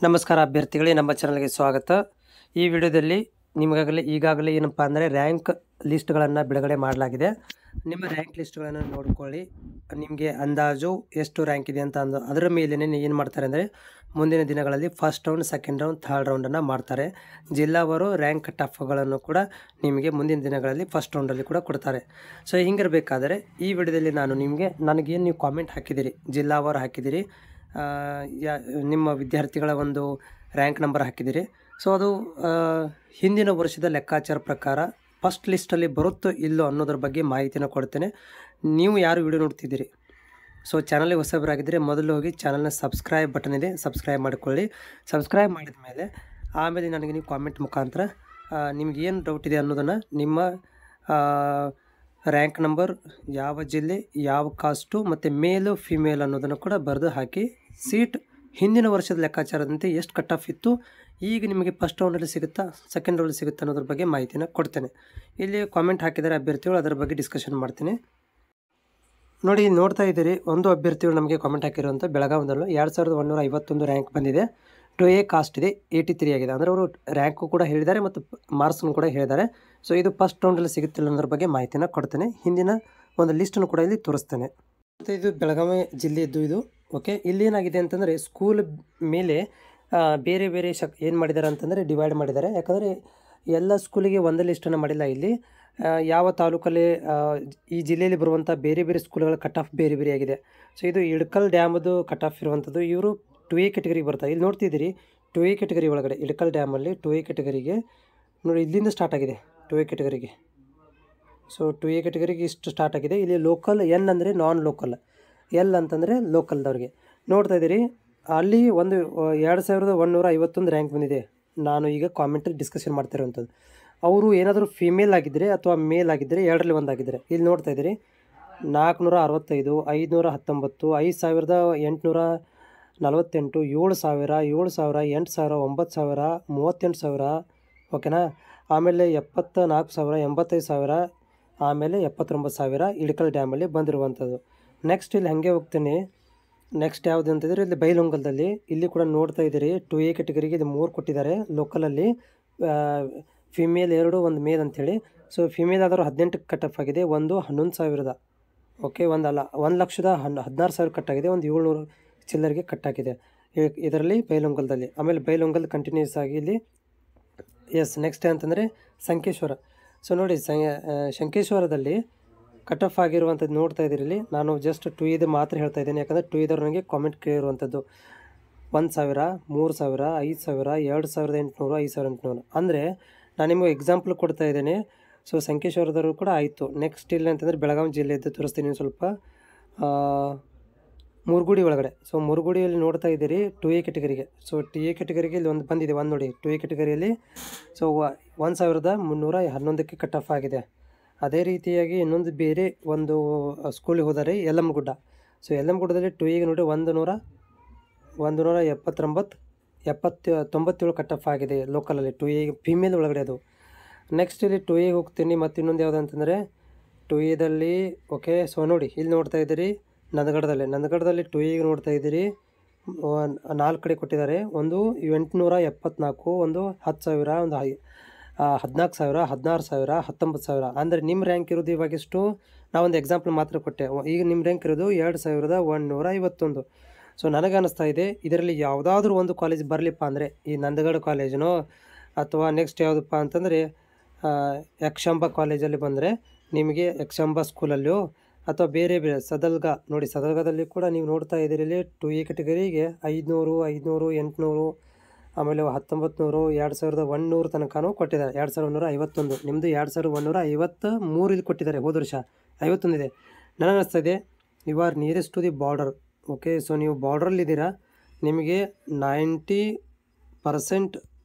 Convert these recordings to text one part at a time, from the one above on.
ನಮಸ್ಕಾರ ಅಭ್ಯರ್ಥಿಗಳೇ, ನಮ್ಮ ಚಾನಲ್ಗೆ ಸ್ವಾಗತ. ಈ ವಿಡಿಯೋದಲ್ಲಿ ಈಗಾಗಲೇ ಏನಪ್ಪ ಅಂದರೆ ರ್ಯಾಂಕ್ ಲಿಸ್ಟ್ಗಳನ್ನು ಬಿಡುಗಡೆ ಮಾಡಲಾಗಿದೆ. ನಿಮ್ಮ ರ್ಯಾಂಕ್ ಲಿಸ್ಟ್ಗಳನ್ನು ನೋಡ್ಕೊಳ್ಳಿ. ನಿಮಗೆ ಅಂದಾಜು ಎಷ್ಟು ರ್ಯಾಂಕ್ ಇದೆ ಅಂತ ಅದರ ಮೇಲೇ ಏನು ಮಾಡ್ತಾರೆ ಅಂದರೆ ಮುಂದಿನ ದಿನಗಳಲ್ಲಿ first round, second round, third ರೌಂಡನ್ನು ಮಾಡ್ತಾರೆ. ಜಿಲ್ಲಾವಾರು ರ್ಯಾಂಕ್ ಕಟ್ ಆಫ್ಗಳನ್ನು ಕೂಡ ನಿಮಗೆ ಮುಂದಿನ ದಿನಗಳಲ್ಲಿ ಫಸ್ಟ್ ರೌಂಡಲ್ಲಿ ಕೂಡ ಕೊಡ್ತಾರೆ. ಸೊ ಹಿಂಗಿರಬೇಕಾದರೆ ಈ ವಿಡಿಯೋದಲ್ಲಿ ನನಗೇನು ನೀವು ಕಾಮೆಂಟ್ ಹಾಕಿದ್ದೀರಿ, ಜಿಲ್ಲಾವಾರು ಹಾಕಿದ್ದೀರಿ, ನಿಮ್ಮ ವಿದ್ಯಾರ್ಥಿಗಳ ಒಂದು ರ್ಯಾಂಕ್ ನಂಬರ್ ಹಾಕಿದ್ದೀರಿ. ಸೊ ಅದು ಹಿಂದಿನ ವರ್ಷದ ಲೆಕ್ಕಾಚಾರ ಪ್ರಕಾರ ಫಸ್ಟ್ ಲಿಸ್ಟಲ್ಲಿ ಬರುತ್ತೋ ಇಲ್ಲೋ ಅನ್ನೋದ್ರ ಬಗ್ಗೆ ಮಾಹಿತಿನ ಕೊಡ್ತೇನೆ. ನೀವು ಯಾರು ವಿಡಿಯೋ ನೋಡ್ತಿದ್ದೀರಿ, ಸೊ ಚಾನಲ್ಗೆ ಹೊಸಬರಾಗಿದ್ದರೆ ಮೊದಲು ಹೋಗಿ ಚಾನಲ್ನ ಸಬ್ಸ್ಕ್ರೈಬ್ ಬಟನ್ ಇದೆ, ಸಬ್ಸ್ಕ್ರೈಬ್ ಮಾಡಿಕೊಳ್ಳಿ. ಸಬ್ಸ್ಕ್ರೈಬ್ ಮಾಡಿದ ಮೇಲೆ ಆಮೇಲೆ ನನಗೆ ನೀವು ಕಾಮೆಂಟ್ ಮುಖಾಂತರ ನಿಮಗೇನು ಡೌಟ್ ಇದೆ ಅನ್ನೋದನ್ನು ನಿಮ್ಮ ರ್ಯಾಂಕ್ ನಂಬರ್, ಯಾವ ಜಿಲ್ಲೆ, ಯಾವ ಕಾಸ್ಟು ಮತ್ತು ಮೇಲು ಫಿಮೇಲ್ ಅನ್ನೋದನ್ನು ಕೂಡ ಬರೆದು ಹಾಕಿ, ಸೀಟ್ ಹಿಂದಿನ ವರ್ಷದ ಲೆಕ್ಕಾಚಾರದಂತೆ ಎಷ್ಟು ಕಟ್ ಆಫ್ ಇತ್ತು, ಈಗ ನಿಮಗೆ ಫಸ್ಟ್ ರೌಂಡಲ್ಲಿ ಸಿಗುತ್ತಾ, ಸೆಕೆಂಡ್ ರೌಂಡಲ್ಲಿ ಸಿಗುತ್ತಾ ಅನ್ನೋದ್ರ ಬಗ್ಗೆ ಮಾಹಿತಿನ ಕೊಡ್ತೇನೆ. ಇಲ್ಲಿ ಕಾಮೆಂಟ್ ಹಾಕಿದ್ದಾರೆ ಅಭ್ಯರ್ಥಿಗಳು, ಅದರ ಬಗ್ಗೆ ಡಿಸ್ಕಷನ್ ಮಾಡ್ತೀನಿ. ನೋಡಿ, ನೋಡ್ತಾ ಇದ್ದೀರಿ, ಒಂದು ಅಭ್ಯರ್ಥಿಗಳು ನಮಗೆ ಕಾಮೆಂಟ್ ಹಾಕಿರುವಂಥ ಬೆಳಗಾವಿದಲ್ಲೂ 2151 ರ್ಯಾಂಕ್ ಬಂದಿದೆ. 2A ಕಾಸ್ಟ್ ಇದೆ, 83 ಆಗಿದೆ. ಅಂದರೆ ಅವರು ರ್ಯಾಂಕು ಕೂಡ ಹೇಳಿದ್ದಾರೆ ಮತ್ತು ಮಾರ್ಕ್ಸನ್ನು ಕೂಡ ಹೇಳಿದ್ದಾರೆ. ಸೊ ಇದು ಫಸ್ಟ್ ರೌಂಡಲ್ಲಿ ಸಿಗುತ್ತಿಲ್ಲ ಅನ್ನೋದ್ರ ಬಗ್ಗೆ ಮಾಹಿತಿನ ಕೊಡ್ತೇನೆ. ಹಿಂದಿನ ಒಂದು ಲಿಸ್ಟನ್ನು ಕೂಡ ಇಲ್ಲಿ ತೋರಿಸ್ತೇನೆ. ಮತ್ತು ಇದು ಬೆಳಗಾವಿ ಜಿಲ್ಲೆಯದ್ದು ಇದು. ಓಕೆ, ಇಲ್ಲೇನಾಗಿದೆ ಅಂತಂದರೆ ಸ್ಕೂಲ್ ಮೇಲೆ ಬೇರೆ ಬೇರೆ ಏನು ಮಾಡಿದ್ದಾರೆ ಅಂತಂದರೆ ಡಿವೈಡ್ ಮಾಡಿದ್ದಾರೆ. ಯಾಕಂದರೆ ಎಲ್ಲ ಸ್ಕೂಲಿಗೆ ಒಂದೇ ಲಿಸ್ಟನ್ನು ಮಾಡಿಲ್ಲ. ಇಲ್ಲಿ ಯಾವ ತಾಲೂಕಲ್ಲಿ ಈ ಜಿಲ್ಲೆಯಲ್ಲಿ ಬರುವಂಥ ಬೇರೆ ಬೇರೆ ಸ್ಕೂಲ್ಗಳ ಕಟ್ ಆಫ್ ಬೇರೆ ಬೇರೆ ಆಗಿದೆ. ಸೊ ಇದು ಇಳಕಲ್ ಡ್ಯಾಮದು ಕಟ್ ಆಫ್ ಇರುವಂಥದ್ದು. ಇವರು 2A ಕ್ಯಾಟಗರಿಗೆ ಬರ್ತಾರೆ. ಇಲ್ಲಿ ನೋಡ್ತಿದ್ದೀರಿ, 2A ಕ್ಯಾಟಗರಿ ಒಳಗಡೆ ಇಳಕಲ್ ಡ್ಯಾಮಲ್ಲಿ 2A ಕ್ಯಾಟಗರಿಗೆ ನೋಡಿ, ಇಲ್ಲಿಂದ ಸ್ಟಾರ್ಟ್ ಆಗಿದೆ 2A ಕ್ಯಾಟಗರಿಗೆ. ಸೊ 2A ಕ್ಯಾಟಗರಿಗೆ ಇಷ್ಟು ಸ್ಟಾರ್ಟ್ ಆಗಿದೆ. ಇಲ್ಲಿ ಲೋಕಲ್, ಎನ್ ಅಂದರೆ ನಾನ್ ಲೋಕಲ್, ಎಲ್ ಅಂತಂದರೆ ಲೋಕಲ್ದವ್ರಿಗೆ. ನೋಡ್ತಾ ಇದ್ದೀರಿ, ಅಲ್ಲಿ 2151 ರ್ಯಾಂಕ್ ಬಂದಿದೆ. ನಾನು ಈಗ ಕಾಮೆಂಟಲ್ಲಿ ಡಿಸ್ಕಷನ್ ಮಾಡ್ತಿರೋವಂಥದ್ದು. ಅವರು ಏನಾದರೂ ಫಿಮೇಲ್ ಆಗಿದ್ದರೆ ಅಥವಾ ಮೇಲ್ ಆಗಿದ್ದರೆ ಎರಡರಲ್ಲಿ ಒಂದಾಗಿದ್ದರೆ. ಇಲ್ಲಿ ನೋಡ್ತಾ ಇದ್ದೀರಿ, 465, 519, 5848, 7000, 8000, 9000, 9000, ಓಕೆನಾ. ಆಮೇಲೆ 74,000, 85,000, ಆಮೇಲೆ 79,000 ಇಳಕಲ್ ಡ್ಯಾಮಲ್ಲಿ ಬಂದಿರುವಂಥದ್ದು. ನೆಕ್ಸ್ಟ್ ಇಲ್ಲಿ ಹಾಗೆ ಹೋಗ್ತೀನಿ. ನೆಕ್ಸ್ಟ್ ಯಾವುದು ಅಂತಂದರೆ ಇಲ್ಲಿ ಬೈಲಹೊಂಗಲದಲ್ಲಿ, ಇಲ್ಲಿ ಕೂಡ ನೋಡ್ತಾ ಇದ್ದೀರಿ 2A ಕ್ಯಾಟಗರಿಗೆ ಇದು 3 ಕೊಟ್ಟಿದ್ದಾರೆ. ಲೋಕಲಲ್ಲಿ ಫಿಮೇಲ್ 2, ಒಂದು ಮೇಲ್ ಅಂಥೇಳಿ. ಸೊ ಫಿಮೇಲ್ ಆದರೂ 18 ಕಟ್ ಆಫ್ ಆಗಿದೆ, ಒಂದು 11,000, ಓಕೆ, 1,16,000 ಕಟ್ ಆಗಿದೆ, ಒಂದು 700 ಚಿಲ್ಲರಿಗೆ ಕಟ್ ಆಗಿದೆ ಇದರಲ್ಲಿ ಬೈಲಹೊಂಗಲದಲ್ಲಿ. ಆಮೇಲೆ ಬೈಲಹೊಂಗಲ್ ಕಂಟಿನ್ಯೂಸ್ ಆಗಿ ಇಲ್ಲಿ ನೆಕ್ಸ್ಟ್ ಅಂತಂದರೆ ಸಂಕೇಶ್ವರ. ಸೊ ನೋಡಿ, ಸಂಕೇಶ್ವರದಲ್ಲಿ ಕಟ್ ಆಫ್ ಆಗಿರುವಂಥದ್ದು ನೋಡ್ತಾ ಇದ್ದೀರಿ. ಇಲ್ಲಿ ನಾನು ಜಸ್ಟ್ 2A ಮಾತ್ರ ಹೇಳ್ತಾ ಇದ್ದೀನಿ, ಯಾಕಂದರೆ 2A ನನಗೆ ಕಾಮೆಂಟ್ ಕೇಳಿರುವಂಥದ್ದು 1,000, 3,000, 5,000, 2,800, 5,800. ಅಂದರೆ ನಾನು ನಿಮಗೆ ಎಕ್ಸಾಂಪಲ್ ಕೊಡ್ತಾ ಇದ್ದೇನೆ. ಸೊ ಸಂಕೇಶ್ವರದವರು ಕೂಡ ಆಯಿತು. ನೆಕ್ಸ್ಟ್ ಇಲ್ಲಿ ಅಂತಂದರೆ ಬೆಳಗಾವಿ ಜಿಲ್ಲೆಯದ್ದು ತೋರಿಸ್ತೀನಿ ಸ್ವಲ್ಪ. ಮುರುಗುಡಿ ಒಳಗಡೆ, ಸೊ ಮುರುಗುಡಿಯಲ್ಲಿ ನೋಡ್ತಾ ಇದ್ದೀರಿ 2A ಕ್ಯಾಟಗರಿಗೆ. ಸೊ 2A ಕ್ಯಾಟಗರಿಗೆ ಇಲ್ಲಿ ಒಂದು ಬಂದಿದೆ, ಒಂದು ನೋಡಿ 2A ಕ್ಯಾಟಗರಿಯಲ್ಲಿ. ಸೊ 1,311ಕ್ಕೆ ಕಟ್ ಆಫ್ ಆಗಿದೆ. ಅದೇ ರೀತಿಯಾಗಿ ಇನ್ನೊಂದು ಬೇರೆ ಒಂದು ಸ್ಕೂಲಿಗೆ ಹೋದರೆ ಯಲ್ಲಮ್ಮಗುಡ್ಡ. ಸೊ ಯಲ್ಲಮ್ಮಗುಡ್ಡದಲ್ಲಿ 2Aಗೆ ನೋಡಿ 197 ಕಟ್ ಆಫ್ ಆಗಿದೆ ಲೋಕಲಲ್ಲಿ 2A ಫಿಮೇಲ್ ಒಳಗಡೆ ಅದು. ನೆಕ್ಸ್ಟ್ ಇಲ್ಲಿ 2Aಗೆ ಹೋಗ್ತೀನಿ. ಮತ್ತು ಇನ್ನೊಂದು ಯಾವುದು ಅಂತಂದರೆ 2Aದಲ್ಲಿ, ಓಕೆ. ಸೊ ನೋಡಿ, ಇಲ್ಲಿ ನೋಡ್ತಾ ಇದ್ದೀರಿ ನಂದಗಡದಲ್ಲಿ 2Aಗೆ ನೋಡ್ತಾ ಇದ್ದೀರಿ 4 ಕಡೆ ಕೊಟ್ಟಿದ್ದಾರೆ. ಒಂದು 874, ಒಂದು 10,000, ಒಂದು 14,000, 16,000, 19,000. ಅಂದರೆ ನಿಮ್ಮ ರ್ಯಾಂಕ್ ಇರೋದು ಇವಾಗಿಷ್ಟು. ನಾವೊಂದು ಎಕ್ಸಾಂಪಲ್ ಮಾತ್ರ ಕೊಟ್ಟೆ. ಈಗ ನಿಮ್ಮ ರ್ಯಾಂಕ್ ಇರೋದು 2,151. ಸೊ ನನಗೆ ಅನ್ನಿಸ್ತಾ ಇದೆ ಇದರಲ್ಲಿ ಯಾವುದಾದ್ರೂ ಒಂದು ಕಾಲೇಜ್ ಬರಲಿಪ್ಪ ಅಂದರೆ ಈ ನಂದಗಡ ಕಾಲೇಜನೋ ಅಥವಾ ನೆಕ್ಸ್ಟ್ ಯಾವುದಪ್ಪ ಅಂತಂದರೆ ಯಕ್ಷಂಬ ಕಾಲೇಜಲ್ಲಿ ಬಂದರೆ ನಿಮಗೆ ಯಕ್ಷಂಬ ಸ್ಕೂಲಲ್ಲೋ ಅಥವಾ ಬೇರೆ ಬೇರೆ ಸದಲ್ಗ ನೋಡಿ, ಸದಲ್ಗದಲ್ಲಿ ಕೂಡ ನೀವು ನೋಡ್ತಾ ಇದ್ದೀರಿ ಇಲ್ಲಿ 2A ಕ್ಯಾಟಗರಿಗೆ 500, 800, ಆಮೇಲೆ 1900, 2,100 ತನಕನೂ ಕೊಟ್ಟಿದ್ದಾರೆ. 2,151. ನಿಮ್ಮದು 2,153 ಇಲ್ಲಿ ಕೊಟ್ಟಿದ್ದಾರೆ. ಹೋದ ವರ್ಷ 51 ಇದೆ. ನನಗೆ ಅನ್ನಿಸ್ತಾ ಇದೆ you are nearest to the border. Okay, so ನೀವು ಬಾರ್ಡ್ರಲ್ಲಿದ್ದೀರಾ, ನಿಮಗೆ 90%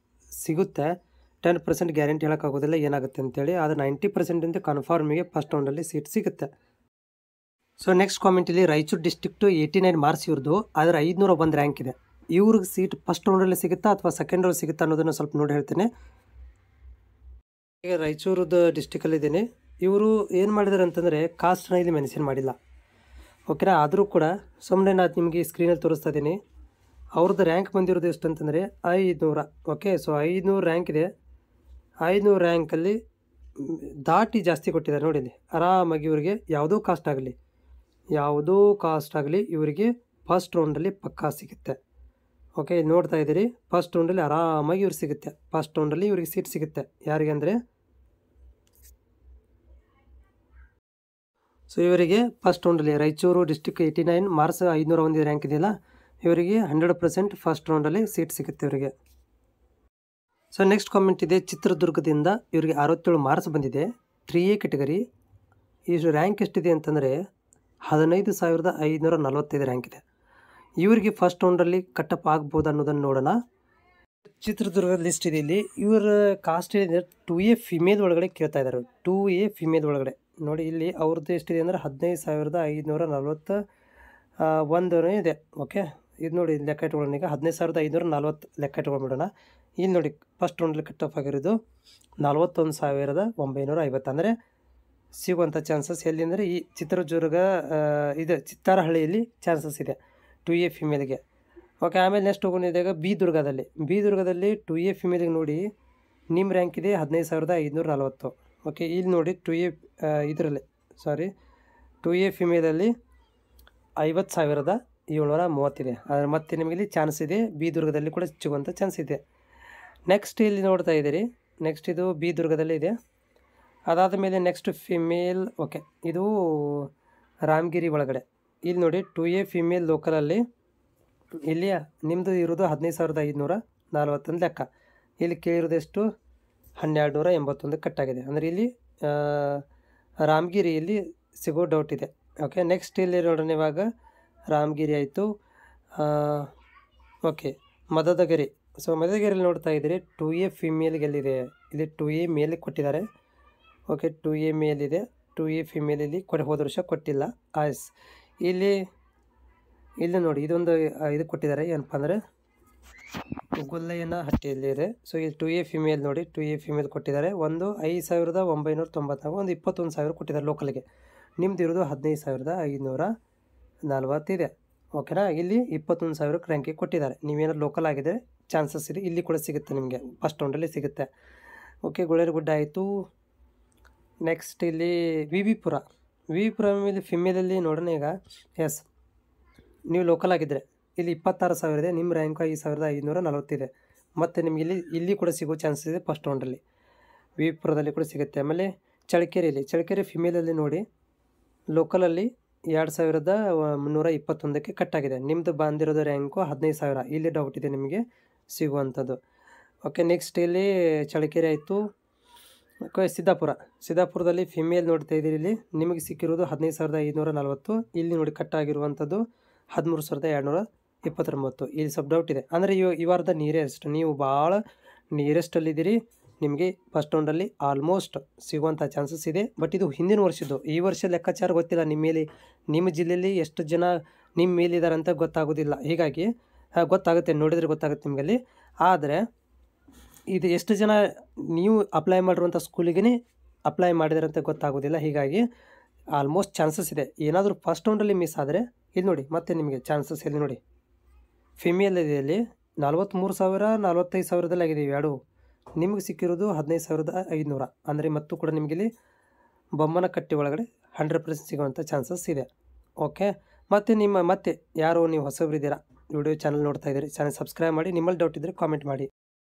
ಸಿಗುತ್ತೆ. 10% ಗ್ಯಾರಂಟಿ ಹೇಳೋಕ್ಕಾಗೋದಿಲ್ಲ ಏನಾಗುತ್ತೆ ಅಂತೇಳಿ. ಆದರೆ 90% ಅಂತ ಕನ್ಫರ್ಮಿಗೆ ಫಸ್ಟ್ ರೌಂಡಲ್ಲಿ ಸೀಟ್ ಸಿಗುತ್ತೆ. ಸೊ ನೆಕ್ಸ್ಟ್ ಕಾಮೆಂಟಲ್ಲಿ ರಾಯಚೂರು ಡಿಸ್ಟ್ರಿಕ್ಟು 89 ಮಾರ್ಕ್ಸ್ ಇವ್ರದ್ದು, ಆದರೆ 501 ರ್ಯಾಂಕ್ ಇದೆ. ಇವ್ರಿಗೆ ಸೀಟ್ ಫಸ್ಟ್ ರೌಂಡಲ್ಲಿ ಸಿಗುತ್ತಾ ಅಥವಾ ಸೆಕೆಂಡ್ ರೌಂಡ್ ಸಿಗುತ್ತಾ ಅನ್ನೋದನ್ನು ಸ್ವಲ್ಪ ನೋಡಿ ಹೇಳ್ತೇನೆ. ಈಗ ರಾಯಚೂರದ ಡಿಸ್ಟಿಕಲ್ಲಿದ್ದೀನಿ. ಇವರು ಏನು ಮಾಡಿದ್ದಾರೆ ಅಂತಂದರೆ ಕಾಸ್ಟ್ನ ಇಲ್ಲಿ ಮೆನ್ಷನ್ ಮಾಡಿಲ್ಲ, ಓಕೆನಾ. ಆದರೂ ಕೂಡ ಸುಮ್ಮನೆ ನಾನು ನಿಮಗೆ ಸ್ಕ್ರೀನಲ್ಲಿ ತೋರಿಸ್ತಾ ಇದ್ದೀನಿ. ಅವ್ರದ್ದು ರ್ಯಾಂಕ್ ಬಂದಿರೋದು ಎಷ್ಟು ಅಂತಂದರೆ 500. ಓಕೆ, ಸೊ 500 ರ್ಯಾಂಕ್ ಇದೆ. 500 ರ್ಯಾಂಕಲ್ಲಿ ದಾಟಿ ಜಾಸ್ತಿ ಕೊಟ್ಟಿದ್ದಾರೆ ನೋಡಿ ಇಲ್ಲಿ. ಆರಾಮಾಗಿ ಇವರಿಗೆ ಯಾವುದೋ ಕಾಸ್ಟ್ ಆಗಲಿ ಇವರಿಗೆ ಫಸ್ಟ್ ರೌಂಡಲ್ಲಿ ಪಕ್ಕಾ ಸಿಗುತ್ತೆ. ಓಕೆ, ಇಲ್ಲಿ ನೋಡ್ತಾ ಇದ್ದೀರಿ, ಫಸ್ಟ್ ರೌಂಡಲ್ಲಿ ಆರಾಮಾಗಿ ಇವ್ರಿಗೆ ಸಿಗುತ್ತೆ. ಫಸ್ಟ್ ರೌಂಡಲ್ಲಿ ಇವ್ರಿಗೆ ಸೀಟ್ ಸಿಗುತ್ತೆ. ಯಾರಿಗೆ ಅಂದರೆ, ಸೊ ಇವರಿಗೆ ಫಸ್ಟ್ ರೌಂಡಲ್ಲಿ ರಾಯಚೂರು ಡಿಸ್ಟಿಕ್ 89 ಮಾರ್ಕ್ಸ್ 501 ರ್ಯಾಂಕ್ ಇದೆಯಲ್ಲ, ಇವರಿಗೆ 100% ಫಸ್ಟ್ ರೌಂಡಲ್ಲಿ ಸೀಟ್ ಸಿಗುತ್ತೆ ಇವರಿಗೆ. ಸೊ ನೆಕ್ಸ್ಟ್ ಕಾಮೆಂಟ್ ಇದೆ, ಚಿತ್ರದುರ್ಗದಿಂದ ಇವರಿಗೆ 67 ಮಾರ್ಕ್ಸ್ ಬಂದಿದೆ, 3A ಕೆಟಗರಿ. ಈ ರ್ಯಾಂಕ್ ಎಷ್ಟಿದೆ ಅಂತಂದರೆ 15,545 ರ್ಯಾಂಕ್ ಇದೆ. ಇವರಿಗೆ ಫಸ್ಟ್ ರೌಂಡಲ್ಲಿ ಕಟ್ಟಪ್ ಆಗ್ಬೋದು ಅನ್ನೋದನ್ನು ನೋಡೋಣ. ಚಿತ್ರದುರ್ಗದ ಲಿಸ್ಟ್ ಇದೆ ಇಲ್ಲಿ. ಇವರ ಕಾಸ್ಟ್ ಏನಿದೆ 2A ಫಿಮೇಲ್ ಒಳಗಡೆ ಕೇಳ್ತಾ ಇದ್ದಾರೆ. 2A ಫಿಮೇಲ್ ಒಳಗಡೆ ನೋಡಿ ಇಲ್ಲಿ ಅವ್ರದ್ದು ಎಷ್ಟಿದೆ ಅಂದರೆ 15,541 ಇದೆ. ಓಕೆ, ಇದು ನೋಡಿ ಲೆಕ್ಕ ಇಟ್ಕೊಳ್ಳೋಣ. ಈಗ 15,540 ಲೆಕ್ಕ ಇಟ್ಕೊಂಡ್ಬಿಡೋಣ. ಇಲ್ಲಿ ನೋಡಿ ಫಸ್ಟ್ ರೌಂಡಲ್ಲಿ ಕಟ್ಟಪ್ ಆಗಿರೋದು 41,950. ಅಂದರೆ ಸಿಗುವಂಥ ಚಾನ್ಸಸ್ ಎಲ್ಲಿ ಅಂದರೆ ಈ ಚಿತ್ರದುರ್ಗ ಇದು ಚಿತ್ತಾರಹಳ್ಳಿಯಲ್ಲಿ ಚಾನ್ಸಸ್ ಇದೆ 2A ಫಿಮೇಲ್ಗೆ. ಓಕೆ, ಆಮೇಲೆ ನೆಕ್ಸ್ಟ್ ಹೋಗೋಣಿದಾಗ ಬಿ ದುರ್ಗದಲ್ಲಿ 2A ಫಿಮೇಲಿಗೆ ನೋಡಿ ನಿಮ್ಮ ರ್ಯಾಂಕ್ ಇದೆ 15,540. ಓಕೆ, ಇಲ್ಲಿ ನೋಡಿ 2A ಫಿಮೇಲಲ್ಲಿ 50,730 ಇದೆ. ಆದರೆ ಮತ್ತೆ ನಿಮಗೆ ಇಲ್ಲಿ ಚಾನ್ಸ್ ಇದೆ, ಬಿ ದುರ್ಗದಲ್ಲಿ ಕೂಡ ಸಿಗುವಂಥ ಚಾನ್ಸ್ ಇದೆ. ನೆಕ್ಸ್ಟ್ ಇಲ್ಲಿ ನೋಡ್ತಾ ಇದ್ದೀರಿ, ನೆಕ್ಸ್ಟ್ ಇದು ಬಿ ದುರ್ಗದಲ್ಲಿ ಇದೆ. ಅದಾದ ಮೇಲೆ ನೆಕ್ಸ್ಟ್ ಫಿಮೇಲ್. ಓಕೆ, ಇದು ರಾಮಗಿರಿ ಒಳಗಡೆ ಇಲ್ಲಿ ನೋಡಿ 2A ಫಿಮೇಲ್ ಲೋಕಲಲ್ಲಿ ಇಲ್ಲಿ ನಿಮ್ಮದು ಇರೋದು 15,541 ಲೆಕ್ಕ. ಇಲ್ಲಿ ಕೇಳಿರೋದು ಎಷ್ಟು 1,281 ಕಟ್ಟಾಗಿದೆ. ಅಂದರೆ ಇಲ್ಲಿ ರಾಮಗಿರಿಯಲ್ಲಿ ಸಿಗೋ ಡೌಟ್ ಇದೆ. ಓಕೆ, ನೆಕ್ಸ್ಟ್ ಇಲ್ಲಿ ನೋಡೋಣ. ಇವಾಗ ರಾಮಗಿರಿ ಆಯಿತು. ಓಕೆ, ಮದದಗಿರಿ. ಸೊ ಮದದಗಿರಿಯಲ್ಲಿ ನೋಡ್ತಾ ಇದ್ದೀರಿ 2A ಫಿಮೇಲ್ಗೆ ಎಲ್ಲಿದೆ, ಇಲ್ಲಿ 2A ಮೇಲಿಗೆ ಕೊಟ್ಟಿದ್ದಾರೆ. ಓಕೆ, 2A ಮೇಲಿದೆ, 2A ಫಿಮೇಲಲ್ಲಿ ಹೋದ ವರ್ಷ ಕೊಟ್ಟಿಲ್ಲ. ಇಲ್ಲಿ ನೋಡಿ ಇದೊಂದು ಇದು ಕೊಟ್ಟಿದ್ದಾರೆ, ಏನಪ್ಪ ಅಂದರೆ ಗೊಲ್ಲಯ್ಯನ ಹಟ್ಟಿಯಲ್ಲಿ ಇದೆ. ಸೊ ಇಲ್ಲಿ 2A ಫಿಮೇಲ್ ನೋಡಿ 2A ಫಿಮೇಲ್ ಕೊಟ್ಟಿದ್ದಾರೆ. ಒಂದು 5,994, ಒಂದು 21,000 ಕೊಟ್ಟಿದ್ದಾರೆ ಲೋಕಲ್ಗೆ. ನಿಮ್ದು ಇರೋದು 15,540 ಇದೆ. ಓಕೆನಾ, ಇಲ್ಲಿ 21,000 ರ್ಯಾಂಕಿಗೆ ಕೊಟ್ಟಿದ್ದಾರೆ. ನೀವೇನಾದ್ರು ಲೋಕಲ್ ಆಗಿದ್ರೆ ಚಾನ್ಸಸ್ ಇದೆ, ಇಲ್ಲಿ ಕೂಡ ಸಿಗುತ್ತೆ ನಿಮಗೆ, ಫಸ್ಟ್ ರೌಂಡಲ್ಲಿ ಸಿಗುತ್ತೆ. ಓಕೆ, ಗುಳೇರಗುಡ್ಡ ಆಯಿತು. ನೆಕ್ಸ್ಟ್ ಇಲ್ಲಿ ವಿ ವಿ ಪುರ ಮೇಲೆ ಫಿಮೇಲಲ್ಲಿ ನೋಡೋಣ. ಈಗ ಎಸ್, ನೀವು ಲೋಕಲ್ ಆಗಿದ್ದರೆ ಇಲ್ಲಿ 26,000 ಇದೆ, ನಿಮ್ಮ ರ್ಯಾಂಕ್ 5,540 ಇದೆ. ಮತ್ತು ನಿಮಗೆ ಇಲ್ಲಿ ಕೂಡ ಸಿಗೋ ಚಾನ್ಸಸ್ ಇದೆ ಫಸ್ಟ್ ರೌಂಡಲ್ಲಿ. ವಿ ವಿ ಪುರದಲ್ಲಿ ಕೂಡ ಸಿಗುತ್ತೆ. ಆಮೇಲೆ ಚಳ್ಳಕೆರೆ ಫಿಮೇಲಲ್ಲಿ ನೋಡಿ ಲೋಕಲಲ್ಲಿ 2,321ಕ್ಕೆ ಕಟ್ಟಾಗಿದೆ. ನಿಮ್ಮದು ಬಂದಿರೋದು ರ್ಯಾಂಕು 15,000. ಇಲ್ಲಿ ಡೌಟ್ ಇದೆ ನಿಮಗೆ ಸಿಗುವಂಥದ್ದು. ಓಕೆ, ನೆಕ್ಸ್ಟ್ ಇಲ್ಲಿ ಚಳ್ಳಕೆರೆ ಆಯಿತು. ಸಿದ್ದಾಪುರದಲ್ಲಿ ಫಿಮೇಲ್ ನೋಡ್ತಾ ಇದ್ದೀರಿ. ಇಲ್ಲಿ ನಿಮಗೆ ಸಿಕ್ಕಿರೋದು 15,540. ಇಲ್ಲಿ ನೋಡಿ ಕಟ್ಟಾಗಿರುವಂಥದ್ದು 13,229. ಇಲ್ಲಿ ಸ್ವಲ್ಪ ಡೌಟ್ ಇದೆ. ಅಂದರೆ ಈ ವಾರದ ನಿಯರೆಸ್ಟ್, ನೀವು ಭಾಳ ನಿಯರೆಸ್ಟಲ್ಲಿದ್ದೀರಿ. ನಿಮಗೆ ಫಸ್ಟ್ ರೌಂಡಲ್ಲಿ ಆಲ್ಮೋಸ್ಟ್ ಸಿಗುವಂಥ ಚಾನ್ಸಸ್ ಇದೆ. ಬಟ್ ಇದು ಹಿಂದಿನ ವರ್ಷದ್ದು, ಈ ವರ್ಷ ಲೆಕ್ಕಾಚಾರ ಗೊತ್ತಿಲ್ಲ. ನಿಮ್ಮ ಜಿಲ್ಲೆಯಲ್ಲಿ ಎಷ್ಟು ಜನ ನಿಮ್ಮ ಮೇಲಿದ್ದಾರೆ ಅಂತ ಗೊತ್ತಾಗೋದಿಲ್ಲ. ಹೀಗಾಗಿ ಗೊತ್ತಾಗುತ್ತೆ, ನೋಡಿದರೆ ಗೊತ್ತಾಗುತ್ತೆ ನಿಮಗಲ್ಲಿ. ಆದರೆ ಇದು ಎಷ್ಟು ಜನ ನೀವು ಅಪ್ಲೈ ಮಾಡಿರುವಂಥ ಸ್ಕೂಲಿಗೆ ಅಪ್ಲೈ ಮಾಡಿದಾರೆ ಅಂತ ಗೊತ್ತಾಗೋದಿಲ್ಲ. ಹೀಗಾಗಿ ಆಲ್ಮೋಸ್ಟ್ ಚಾನ್ಸಸ್ ಇದೆ. ಏನಾದರೂ ಫಸ್ಟ್ ರೌಂಡಲ್ಲಿ ಮಿಸ್ ಆದರೆ ಇಲ್ಲಿ ನೋಡಿ ಮತ್ತೆ ನಿಮಗೆ ಚಾನ್ಸಸ್ ಎಲ್ಲಿ ನೋಡಿ ಫಿಮೇಲ್ ಇದೆ. ಇಲ್ಲಿ 43,000 45,000 ಆಗಿದೆ ಇವೆರಡು. ನಿಮಗೆ ಸಿಕ್ಕಿರೋದು 15,500. ಅಂದರೆ ಮತ್ತು ಕೂಡ ನಿಮಗಿಲ್ಲಿ ಬೊಮ್ಮನಕಟ್ಟಿ ಒಳಗಡೆ 100% ಸಿಗುವಂಥ ಚಾನ್ಸಸ್ ಇದೆ. ಓಕೆ, ಮತ್ತು ಯಾರು ನೀವು ಹೊಸಬರಿದ್ದೀರಾ, ವಿಡಿಯೋ ಚಾನಲ್ ನೋಡ್ತಾ ಇದ್ದೀರಿ, ಚಾನಲ್ ಸಬ್ಸ್ಕ್ರೈಬ್ ಮಾಡಿ. ನಿಮ್ಮಲ್ಲಿ ಡೌಟ್ ಇದ್ದರೆ ಕಾಮೆಂಟ್ ಮಾಡಿ.